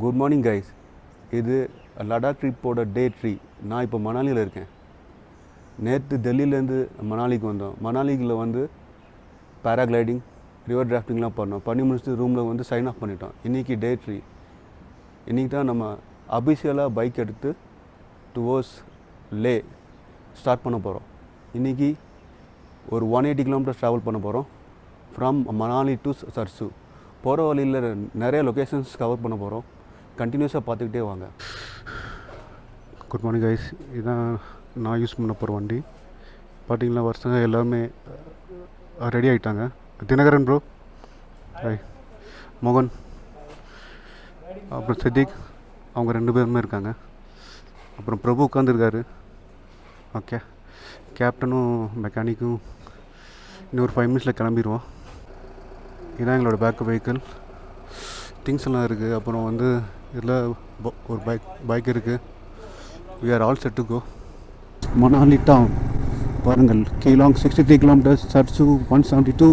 Good morning guys. இது லடாக் ட்ரிப்போட டே 3. நான் இப்போ மணாலியில் இருக்கேன். நேற்று டெல்லியிலேருந்து மணாலிக்கு வந்தோம். மணாலியில் வந்து பேராகிளைடிங், ரிவர் டிராஃப்டிங்லாம் பண்ணி முடிச்சுட்டு ரூமில் வந்து சைன் ஆஃப் பண்ணிட்டோம். இன்றைக்கி டே 3. இன்றைக்கி தான் நம்ம அபிஷியலாக பைக் எடுத்து டுவோர்ட்ஸ் லே ஸ்டார்ட் பண்ண போகிறோம். இன்றைக்கி ஒரு 180 கிலோமீட்டர்ஸ் ட்ராவல் பண்ண போகிறோம் ஃப்ரம் மணாலி டு சர்சு. போகிற வழியில் நிறைய லொக்கேஷன்ஸ் கவர் பண்ண போகிறோம். கண்டினியூஸாக பார்த்துக்கிட்டே வாங்க. Good morning guys. இதுதான் நான் யூஸ் பண்ண போகிற வண்டி. பார்த்தீங்களா, வருஷங்க எல்லாமே ரெடி ஆகிட்டாங்க. Dinakaran bro, hi. மோகன், அப்புறம் சித்திக், அவங்க 2 பேருமே இருக்காங்க. அப்புறம் பிரபு உட்காந்துருக்காரு. ஓகே, கேப்டனும் மெக்கானிக்கும் இன்னும் ஒரு 5 மினிட்ஸில் கிளம்பிடுவோம். இதுதான் எங்களோட பேக்கப் வெஹிக்கிள். திங்ஸ் எல்லாம் இருக்குது. அப்புறம் வந்து இதில் ஒரு பைக் இருக்குது. We are all set to go. Manali town பாருங்கள். கீலாங் 63 கிலோமீட்டர்ஸ், சர்சு 172.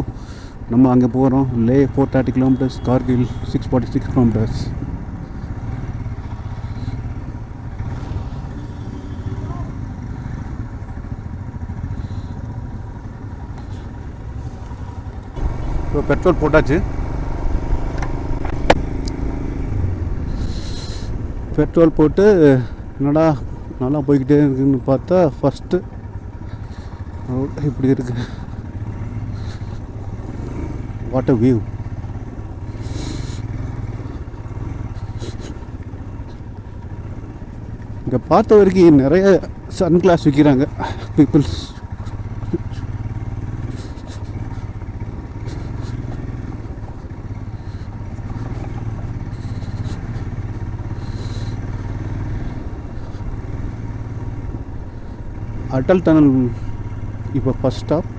நம்ம அங்கே போகிறோம். Leh 430 kilometres, Kargil 646 kilometres. இப்போ பெட்ரோல் போட்டாச்சு. பெட்ரோல் போட்டு என்னடா நல்லா போய்கிட்டே இருக்குதுன்னு பார்த்தா ஃபஸ்ட்டு இப்படி இருக்குது. What a view. இங்கே பார்த்த வரைக்கும் நிறைய சன் கிளாஸ் விற்கிறாங்க பீப்புள்ஸ். அடல் டனல் இப்போ first stop.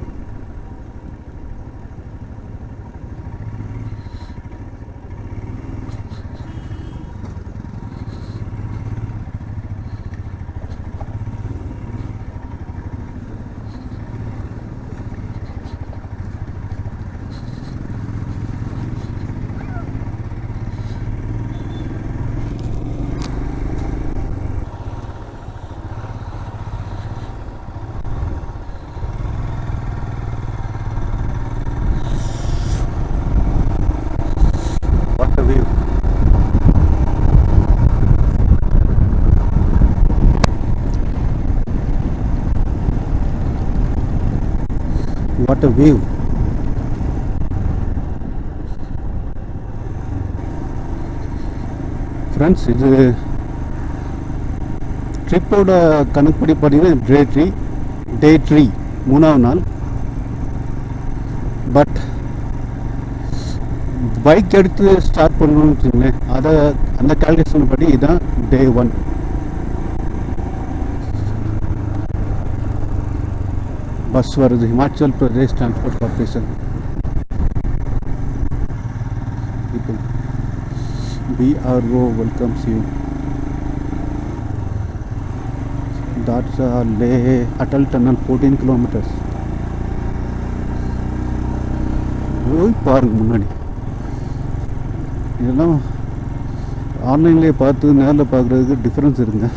What a view. Friends, இது ட்ரிப்போட கணக்குப்படி பார்த்தீங்கன்னா டே 3 3ஆவது நாள். பட் பைக் எடுத்து ஸ்டார்ட் பண்ணணும்னு வச்சுங்களேன், அந்த கால்குலேஷன் படி இதுதான் டே 1. பஸ் வருது, ஹிமாச்சல் பிரதேஷ் டிரான்ஸ்போர்ட் கார்பரேஷன். இப்போ BRO welcomes you. that's Leh Atal tunnel 14 kilometres. போய் பாருங்க முன்னாடி. இதெல்லாம் ஆன்லைன்லேயே பார்த்து நேரில் பார்க்குறதுக்கு டிஃப்ரென்ஸ் இருக்குங்க.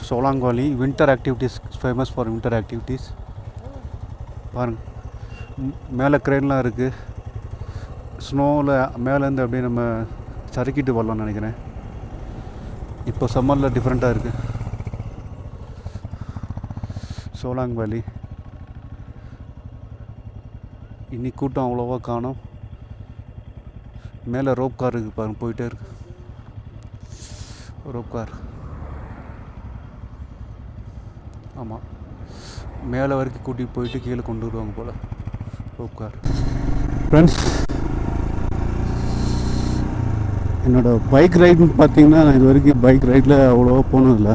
சோலாங் வேலி winter activities, famous for winter activities. பாருங்கள், மேலே க்ரெயின்லாம் இருக்குது. ஸ்னோவில் மேலேருந்து அப்படியே நம்ம சறுக்கிட்டு வரலாம்னு நினைக்கிறேன். இப்போ சம்மரில் டிஃப்ரெண்ட்டாக இருக்குது. சோலாங் வேலி இன்னைக்கு கூட்டம் அவ்வளோவா காணோம். மேலே ரோப் கார் இருக்குது பாருங்கள், போயிட்டே இருக்கு ரோப் கார். ஆமாம், மேலே வரைக்கும் கூட்டிகிட்டு போயிட்டு கீழே கொண்டு வருவாங்க போல் ரோப் கார். ஃப்ரெண்ட்ஸ், என்னோடய பைக் ரைடுன்னு பார்த்தீங்கன்னா, நான் இது வரைக்கும் பைக் ரைடில் அவ்வளோவா போனதில்லை.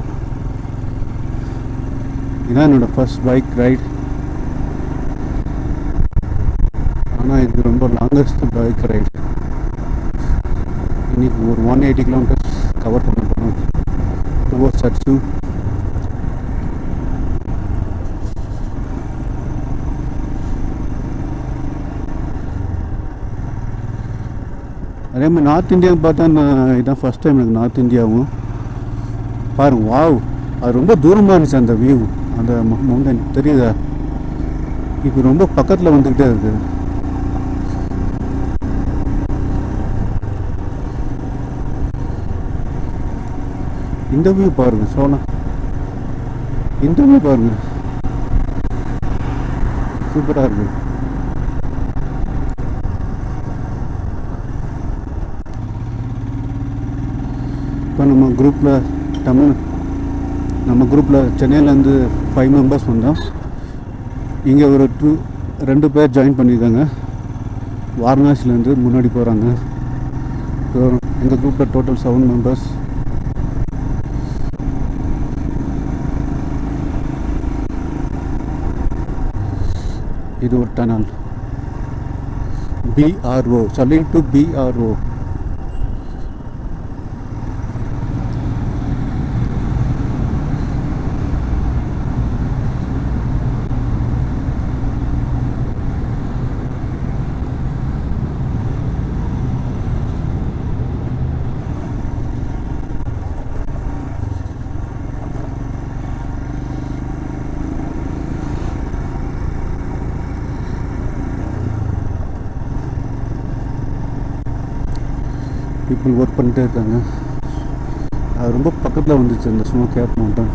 இதுதான் என்னோடய ஃபர்ஸ்ட் பைக் ரைட். ஆனால் இது ரொம்ப லாங்கஸ்ட் பைக் ரைட். இன்றைக்கி ஒரு 180 கிலோமீட்டர்ஸ் கவர் பண்ண போகிறோம் டுவோர்ட்ஸ் சர்சு. அதே மாதிரி நார்த் இந்தியாவுக்கு பார்த்தா நான் இதான் ஃபஸ்ட் டைம் எனக்கு நார்த் இந்தியாவும் பாருங்க. வாவ், அது ரொம்ப தூரமாக இருந்துச்சு அந்த வியூ, அந்த மவுண்டன் தெரியுதா? இப்போ ரொம்ப பக்கத்தில் வந்துக்கிட்டே இருக்குது. இந்த வியூ பாருங்க சோளம், இந்த வியூ பாருங்க, சூப்பராக இருக்குது. இப்போ நம்ம குரூப்பில் சென்னையிலேருந்து 5 மெம்பர்ஸ் வந்தோம். இங்கே ஒரு 2 பேர் ஜாயின் பண்ணியிருக்காங்க, வாரணாசிலேருந்து முன்னாடி போகிறாங்க. ஸோ எங்கள் குரூப்பில் டோட்டல் 7 மெம்பர்ஸ். இது ஒரு tunnel, BRO, Salim to BRO. People work பண்ணிட்டே இருக்காங்க. அது ரொம்ப பக்கத்தில் வந்துச்சு அந்த ஸ்னோ கேப் மவுண்டன்.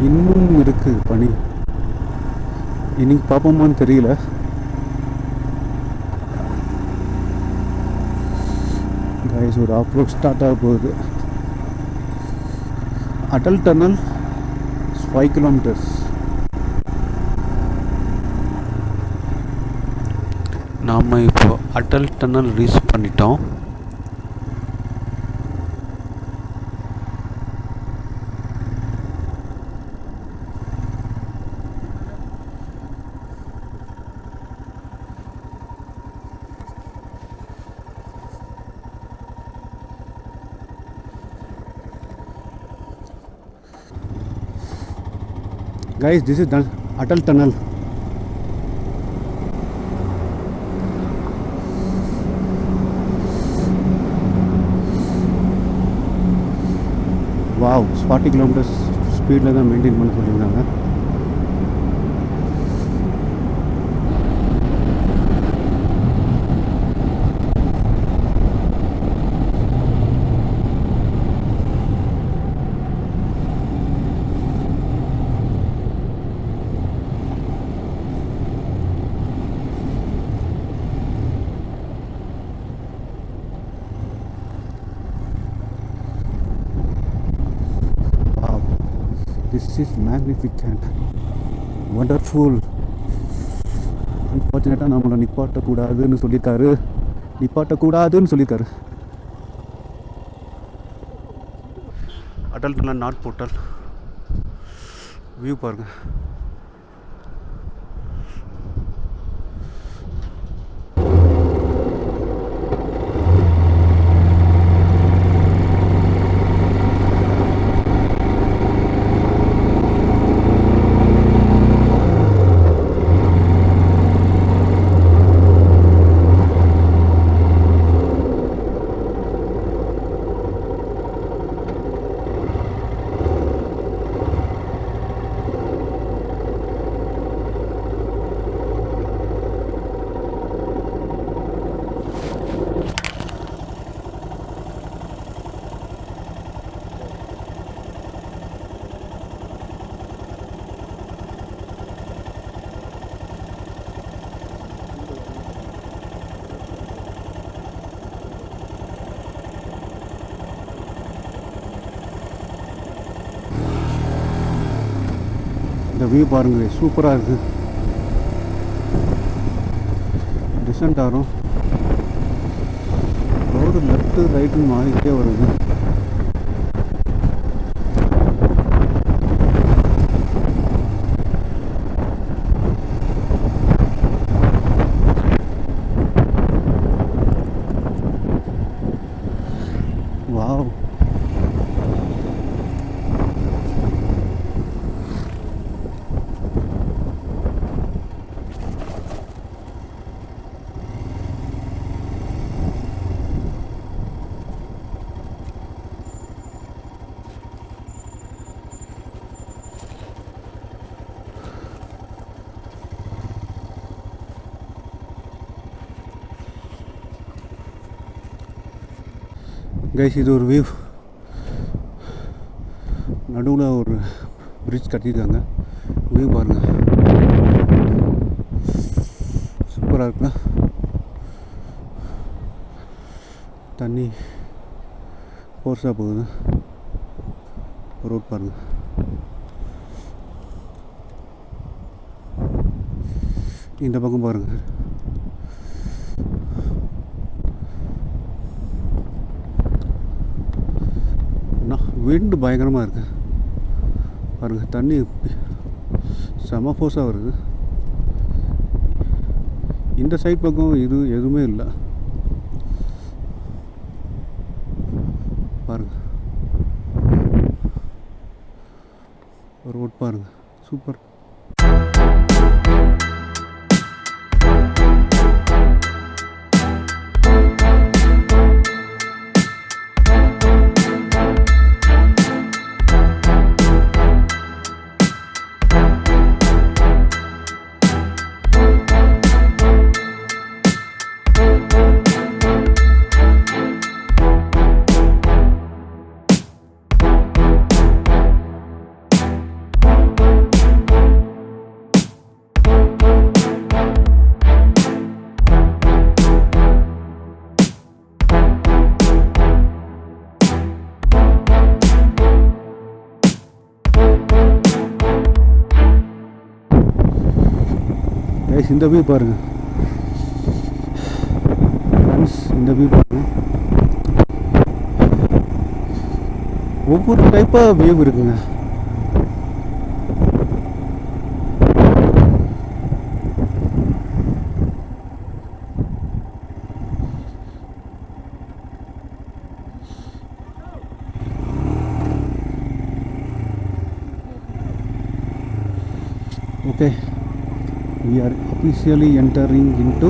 இன்னும் இருக்குது பனி, இன்னைக்கு பார்ப்போமான்னு தெரியல. கைஸ், ஒரு ஆஃப் ரோட் ஸ்டார்ட் ஆக போகுது. Atal tunnel 5 kilometres. நாம் இப்போ அடல் டனல் ரீச் பண்ணிட்டோம். Guys, this is Atal Tunnel. Wow, 40 kilometers ஸ்பீடில் தான் மெயின்டைன் பண்ண சொல்லியிருந்தாங்க. This is magnificent, wonderful. அன்ஃபார்ச்சுனேட்டாக நம்மளை நிப்பாட்டக்கூடாதுன்னு சொல்லியிருக்காரு. Atal tunnel north portal view பாருங்கள். இந்த வியூ பாருங்கள், சூப்பராக இருக்குது. டிசென்ட் ஆகும், ரோடு லெஃப்ட்டு ரைட்டுன்னு மாறிக்கிட்டே வருது. வாவ், கைஸ் இது ஒரு வியூ. நடுவில் ஒரு பிரிட்ஜ் கட்டியிருக்காங்க. வியூ பாருங்கள், சூப்பராக இருக்குல்ல. தண்ணி ஃபோர்ஸாக போகுது. ரோட் பாருங்கள். இந்த பக்கம் பாருங்கள், விண்டு பயங்கரமாக இருக்குது பாருங்கள். தண்ணி செம ஃபோர்ஸாக வருது. இந்த சைட் பக்கம் இது எதுவுமே இல்லை பாருங்கள். ரோட் பாருங்கள், சூப்பர். இந்த வியூ பாருங்கள், இந்த வியூ பாருங்கள். ஒவ்வொரு டைப்பாக வியூ இருக்குங்க. Okay, we are officially entering into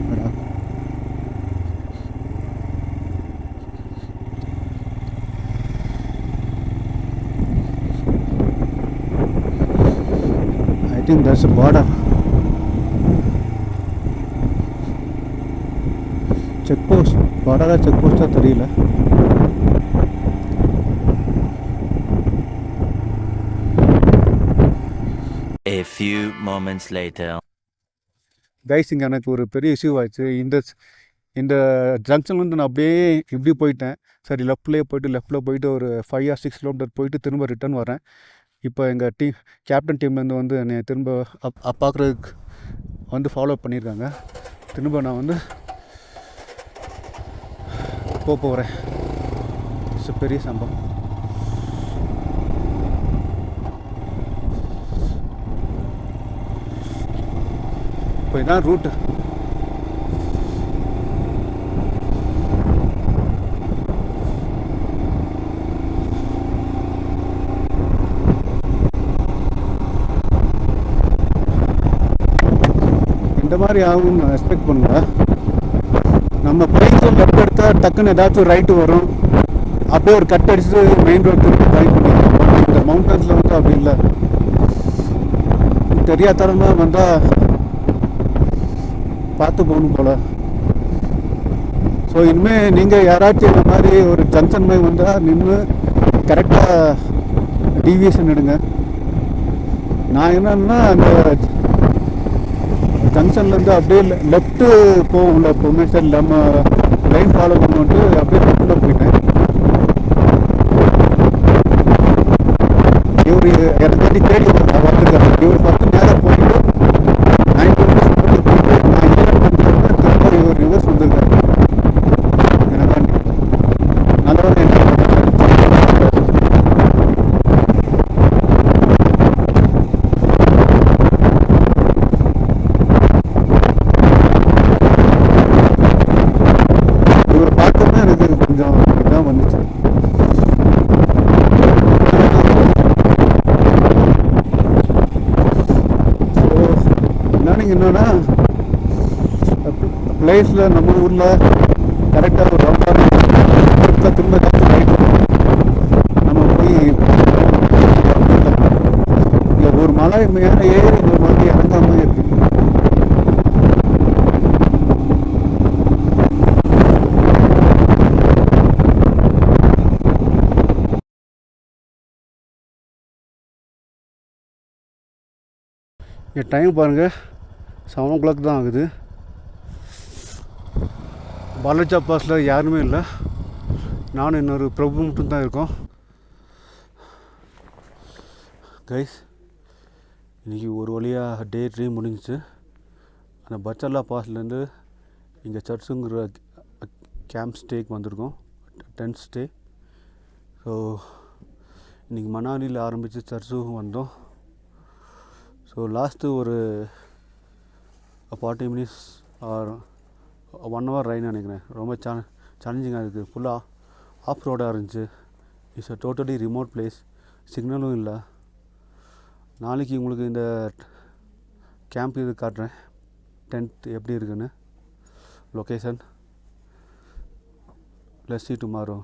Ladakh. I think that's a border. Check post, border check post தெரியல. A few moments later. Guys, இங்கே எனக்கு ஒரு பெரிய இஷ்யூ ஆச்சு. இந்த ஜங்ஷன்லேருந்து நான் அப்படியே இப்படி போயிட்டேன். சரி, லெஃப்ட்டில் போயிட்டு ஒரு 5 or 6 கிலோமீட்டர் போயிட்டு திரும்ப ரிட்டர்ன் வரேன். இப்போ எங்கள் கேப்டன் டீம்லேருந்து வந்து என்னை திரும்ப பார்க்குறதுக்கு வந்து ஃபாலோ பண்ணியிருக்காங்க. திரும்ப நான் வந்து போகிறேன். இட்ஸ் பெரிய சம்பவம். இப்போ இதான் ரூட்டு. இந்த மாதிரி ஆகும்னு நான் எக்ஸ்பெக்ட் பண்ணுவேன். நம்ம பிளேஸில் லெஃப்ட் எடுத்தால் டக்குன்னு ஏதாச்சும் ரைட்டு வரும். அப்படியே ஒரு கட் அடிச்சுட்டு மெயின் ரோடு திருப்பி ட்ரை பண்ணிடுவோம். இந்த மவுண்டன்ஸில் வந்து அப்படி இல்லை. தெரியாதனமாக வந்தால் பார்த்து போகணும் போல். ஸோ இனிமேல் நீங்கள் யாராச்சும் இந்த மாதிரி ஒரு ஜங்ஷன் மாதிரி வந்தால் நின்று கரெக்டாக டிவியேஷன் எடுங்க. நான் என்னன்னா அந்த ஜங்ஷன்லேருந்து அப்படியே லெஃப்ட்டு போகும்ல எப்போவுமே. சரி, நம்ம லைன் ஃபாலோ பண்ணிட்டு அப்படியே லெஃப்ட்டில் போயிட்டேன். இவர் எனக்கு தேடி வந்துருக்காரு. இவர் 10 நேரம் போயிட்டு 9 கிலோமீட்டர்ஸ் போயிட்டு நான் திரும்ப இவர் ரிவர்ஸ் வந்துருக்காரு. எனக்காண்டி நல்லவரை என்ன இவர் பார்த்தோன்னா எனக்கு கொஞ்சம் இதான் வந்துச்சு. என்னன்னா பிளேஸில் நம்ம ஊரில் கரெக்டாக ஒரு ரவுண்டாக திரும்ப ரைட் நம்ம போய் இங்கே ஒரு மலை மேலே ஏறி ஒரு மலை இறங்காம இருக்கு. என் டைம் பாருங்கள் 7 o'clock தான் ஆகுது. பாலாஜா பாஸில் யாருமே இல்லை, நானும் இன்னொரு பிரபு மட்டும்தான் இருக்கோம். கைஸ், இன்றைக்கி ஒரு வழியாக டே 3 முடிஞ்சிச்சு. அந்த பச்சல்லா பாஸ்லேருந்து இங்கே சர்ச்சுங்கிற கேம்ப் ஸ்டேக்கு வந்திருக்கோம், டென்ட் ஸ்டே. ஸோ இன்றைக்கி மணாலியில் ஆரம்பித்து சர்ச்சுக்கும் வந்தோம். ஸோ லாஸ்ட்டு ஒரு 40 minutes ஆர் 1 hour ரைன்னு நினைக்கிறேன். ரொம்ப சேலஞ்சிங்காக இருக்குது. ஃபுல்லாக ஆஃப் ரோடாக இருந்துச்சு. It's a totally remote place, சிக்னலும் இல்லை. நாளைக்கு உங்களுக்கு இந்த கேம்ப் இது காட்டுறேன், டென்ட் எப்படி இருக்குன்னு, லொக்கேஷன். Let's see tomorrow.